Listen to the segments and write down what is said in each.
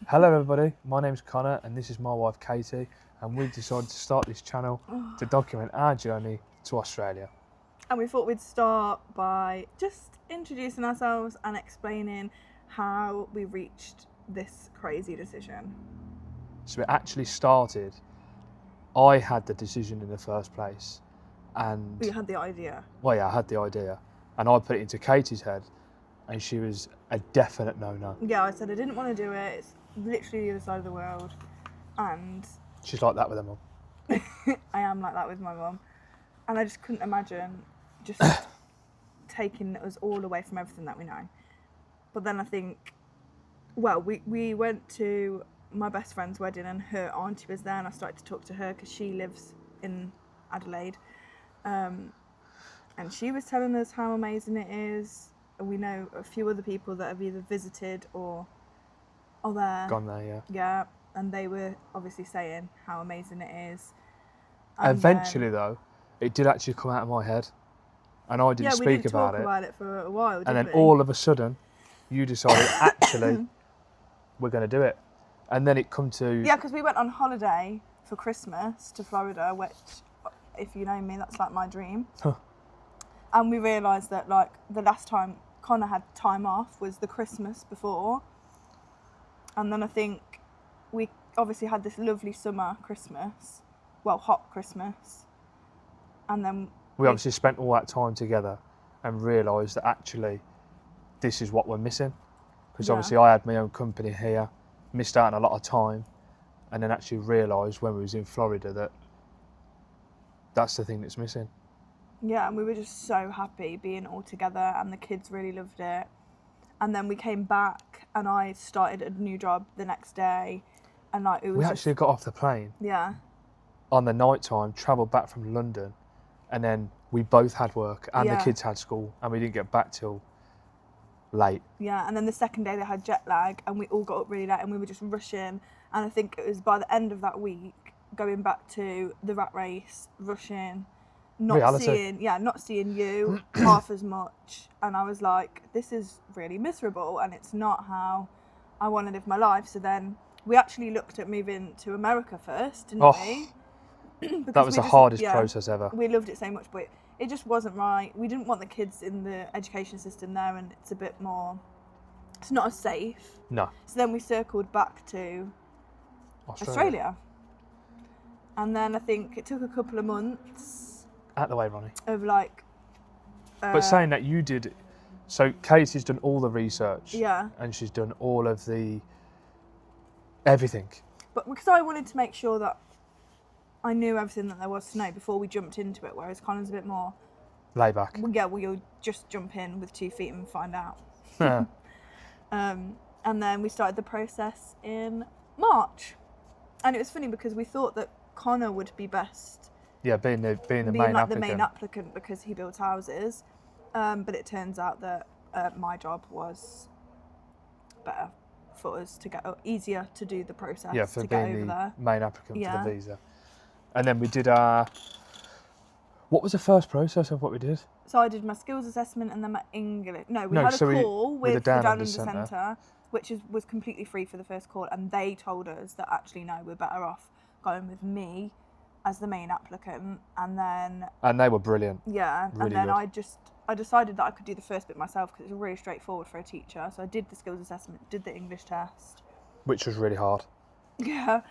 Hello everybody, my name's Connor and this is my wife Katie, and we've decided to start this channel to document our journey to Australia. And we thought we'd start by just introducing ourselves and explaining how we reached this crazy decision. So it actually started, I had the decision in the first place, and We had the idea. well, yeah, I had the idea and I put it into Katie's head and she was a definite no-no. Yeah, I said I didn't want to do it. It's literally the other side of the world. And She's like that with her mum. I am like that with my mum. And I just couldn't imagine just taking us all away from everything that we know. But then I think, well, we went to my best friend's wedding and her auntie was there, and I started to talk to her because she lives in Adelaide. And she was telling us how amazing it is. And we know a few other people that have either visited or are there. Gone there, yeah. Yeah, and they were obviously saying how amazing it is. And Eventually though, it did actually come out of my head and I didn't we speak didn't about talk it. about it for a while, And then did we? all of a sudden, you decided, actually, we're going to do it. And then it come to... Yeah, because we went on holiday for Christmas to Florida, which, if you know me, that's like my dream. Huh. And we realised that, like, the last time Connor had time off was the Christmas before. And then I think we obviously had this lovely summer Christmas. Well, hot Christmas. And then... We obviously spent all that time together and realised that actually this is what we're missing. Because Yeah. obviously I had my own company here, missed out on a lot of time, and then actually realised when we was in Florida that that's the thing that's missing. Yeah, and we were just so happy being all together, and the kids really loved it. And then we came back and I started a new job the next day, and like it was We just, actually got off the plane yeah. on the night time, travelled back from London, and then we both had work and the Yeah. kids had school, and we didn't get back till late. Yeah, and then the second day they had jet lag, and we all got up really late, and we were just rushing. And I think it was by the end of that week, going back to the rat race, rushing, not Reality. seeing you half as much. And I was like, this is really miserable, and it's not how I want to live my life. So then we actually looked at moving to America first, didn't we? Because That was we the hardest yeah, process ever. We loved it so much, but it just wasn't right. We didn't want the kids in the education system there, and it's a bit more, it's not as safe. No. So then we circled back to Australia. And then I think it took a couple of months Out the way, Ronnie. of like... But saying that, you did, so Katie's done all the research. Yeah. And she's done all of the, everything. But because I wanted to make sure that I knew everything that there was to know before we jumped into it, whereas Connor's a bit more, Lay back. well, yeah, we'll just jump in with 2 feet and find out. Yeah. And then we started the process in March. And it was funny because we thought that Connor would be best Yeah, being the being main like applicant. the main applicant because he builds houses. But it turns out that my job was better for us to get, easier to do the process, Yeah, for to get being over the there. main applicant Yeah. for the visa. And then we did our, what was the first process of what we did? So I did my skills assessment and then my English. No, we No, had a so call with with the the Down Down Under Under Centre. Centre, which was completely free for the first call, and they told us that actually no, we're better off going with me as the main applicant, and then And they were brilliant. yeah, Really and then good. I decided that I could do the first bit myself because it's really straightforward for a teacher. So I did the skills assessment, did the English test. Which was really hard. Yeah,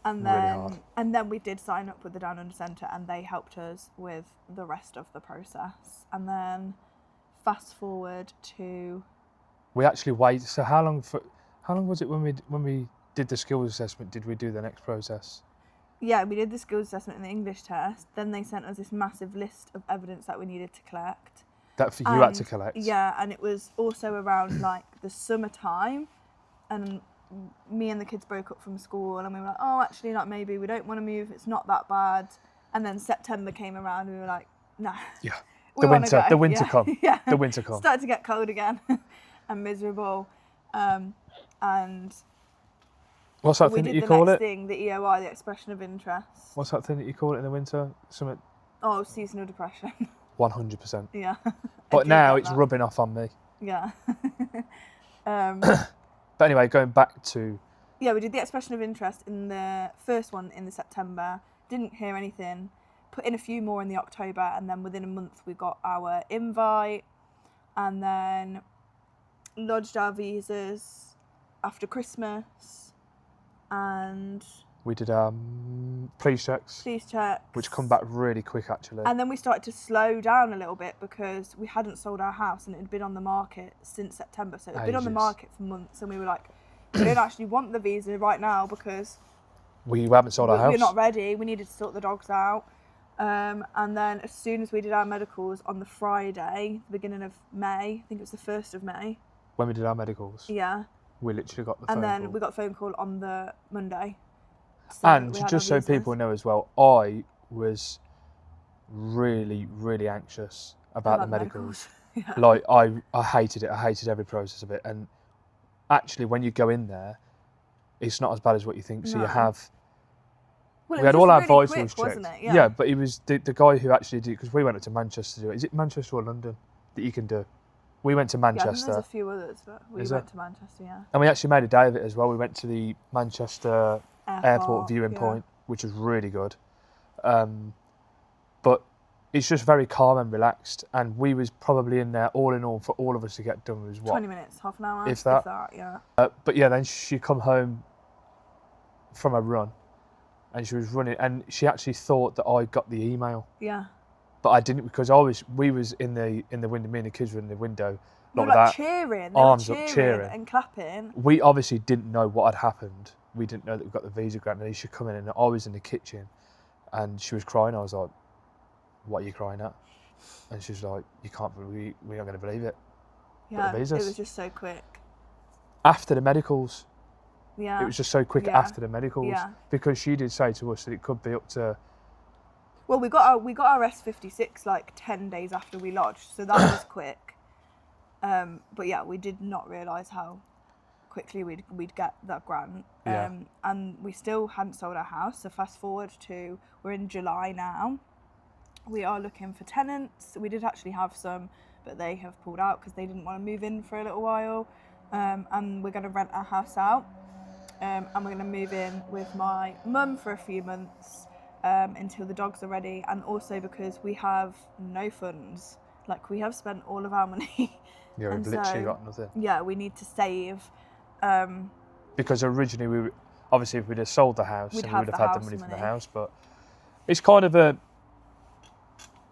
and Really then hard. and then we did sign up with the Down Under Centre, and they helped us with the rest of the process. And then fast forward to We actually waited, so how long was it when we did the skills assessment, did we do the next process? yeah, we did the skills assessment and the English test. Then they sent us this massive list of evidence that we needed to collect. That for you had to And- collect? Yeah, and it was also around like the summertime, and me and the kids broke up from school, and we were like, oh, actually, like maybe we don't want to move. It's not that bad. And then September came around, and we were like, nah. Yeah. we wanna go. The winter Yeah. come. Yeah. The winter come. Started to get cold again, and miserable. And What's that we thing that did you the call next it? thing, the EOI, the expression of interest. What's that thing that you call it in the winter? Something Oh, seasonal depression. 100%. Yeah. But do now get it's that. rubbing off on me. Yeah. But anyway, going back to Yeah, we did the expression of interest in the first one in the September. Didn't hear anything. Put in a few more in the October, and then within a month we got our invite, and then lodged our visas after Christmas, and We did police checks, police checks, which come back really quick actually. and then we started to slow down a little bit because we hadn't sold our house and it had been on the market since September. So it had been on the Ages. market for months, and we were like, we don't actually want the visa right now because we haven't sold our house. we're not ready. We needed to sort the dogs out. And then as soon as we did our medicals on the Friday, the beginning of May, I think it was the 1st of May. When we did our medicals, Yeah. we literally got the phone And then call. we got a phone call on the Monday. And we had just our so visas. people know as well, I was really, really anxious about the medicals. Yeah. Like, I hated it. I hated every process of it. And actually, when you go in there, it's not as bad as what you think. So No. you have... Well, it we had was all our just really vitals quick, checked. wasn't it? Yeah. But it was the guy who actually did, because we went up to Manchester to do it. Is it Manchester or London that you can do? We went to Yeah, I think Manchester. there's a few others, but we Is went there? to Manchester, yeah. And we actually made a day of it as well. We went to the Manchester Airport viewing yeah. point, which was really good. But it's just very calm and relaxed. And we was probably in there, all in all, for all of us to get done was what? 20 minutes, half an hour. If that. Yeah. But yeah, then she come home from a run, and she was running, and she actually thought that I got the email, Yeah. but I didn't, because we was in the window. Me and the kids were in the window, We were like like that. cheering. arms They up, were cheering. and clapping. We obviously didn't know what had happened. We didn't know that we got the visa grant. And she come in, and I was in the kitchen, and she was crying. I was like, "What are you crying at?" And she's like, "You can't believe, we aren't going to believe it." Yeah, it visas. was just so quick. After the medicals, Yeah. it was just so quick Yeah. after the medicals, Yeah. because she did say to us that it could be up to. Well, we got our S56 like 10 days after we lodged, so that was quick. But yeah, we did not realise how quickly we'd get that grant. Yeah. And we still hadn't sold our house. So fast forward to, we're in July now. We are looking for tenants. We did actually have some, but they have pulled out because they didn't want to move in for a little while. And we're going to rent our house out. And we're going to move in with my mum for a few months until the dogs are ready. And also because we have no funds. Like, we have spent all of our money. Yeah, we've And literally so- got nothing. Yeah, we need to save. Because originally we were, obviously if we'd have sold the house, We'd then we have would have the had the house money from the money. house. But it's kind of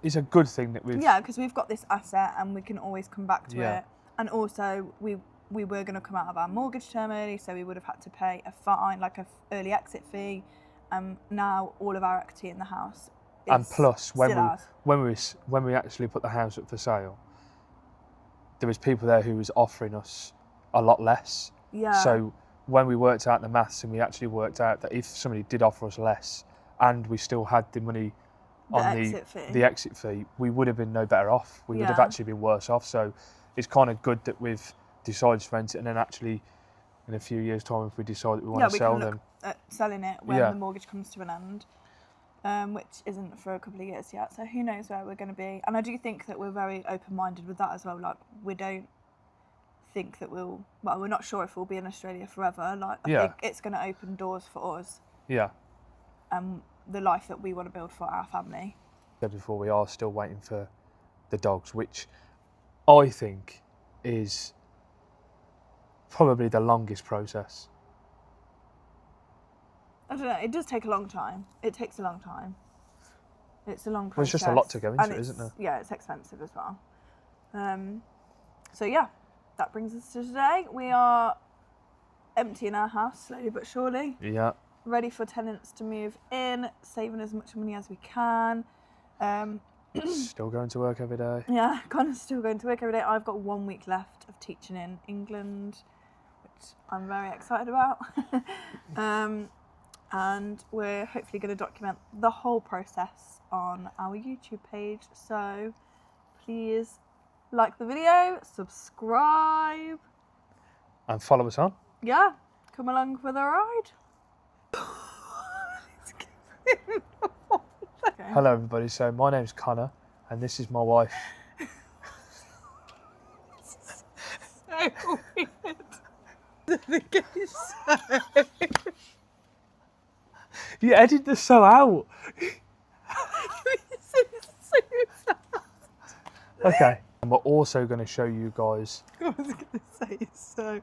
it's a good thing that we've. Yeah, because we've got this asset and we can always come back to Yeah. it. And also, we were going to come out of our mortgage term early, so we would have had to pay a fine, like a early exit fee. Now all of our equity in the house is And plus, when still ours. when we actually put the house up for sale, there was people there who was offering us a lot less. Yeah. So when we worked out the maths, and we actually worked out that if somebody did offer us less, and we still had the money on exit fee. the exit fee, we would have been no better off. We would have Yeah. actually been worse off. So it's kind of good that we've decided to rent it, and then actually in a few years' time, if we decide that we want Yeah, to we sell can them, look at selling it when Yeah. the mortgage comes to an end, which isn't for a couple of years yet. So who knows where we're going to be. And I do think that we're very open-minded with that as well. Like, we don't think that we're not sure if we'll be in Australia forever. Like, I Yeah. think it's going to open doors for us yeah. and the life that we want to build for our family. Said before, we are still waiting for the dogs, which I think is probably the longest process. I don't know, it does take a long time. It takes a long time. It's a long process. Well, it's just a lot to go into and it, isn't there? Yeah, it's expensive as well. So yeah, that brings us to today. We are emptying our house slowly but surely, Yeah. ready for tenants to move in, saving as much money as we can. Still going to work every day. Yeah, Connor's still going to work every day. I've got 1 week left of teaching in England, which I'm very excited about. And we're hopefully going to document the whole process on our YouTube page. So please like the video, subscribe. And follow us on. Yeah, come along for the ride. Okay. Hello, everybody. So my name's Connor, and this is my wife. So weird. think it's so. You edited the so out. so Okay. And we're also going to show you guys. I was going to say it's so.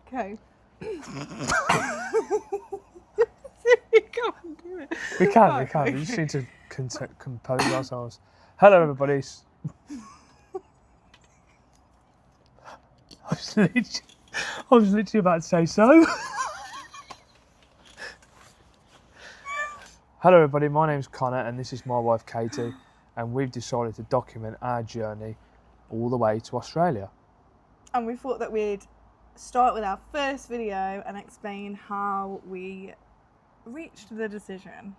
Okay. You can't do it. We can. Right, We just need to compose ourselves. Hello, everybody. I was literally about to say so. Hello, everybody. My name's Connor, and this is my wife, Katie, and we've decided to document our journey all the way to Australia. And we thought that we'd start with our first video and explain how we reached the decision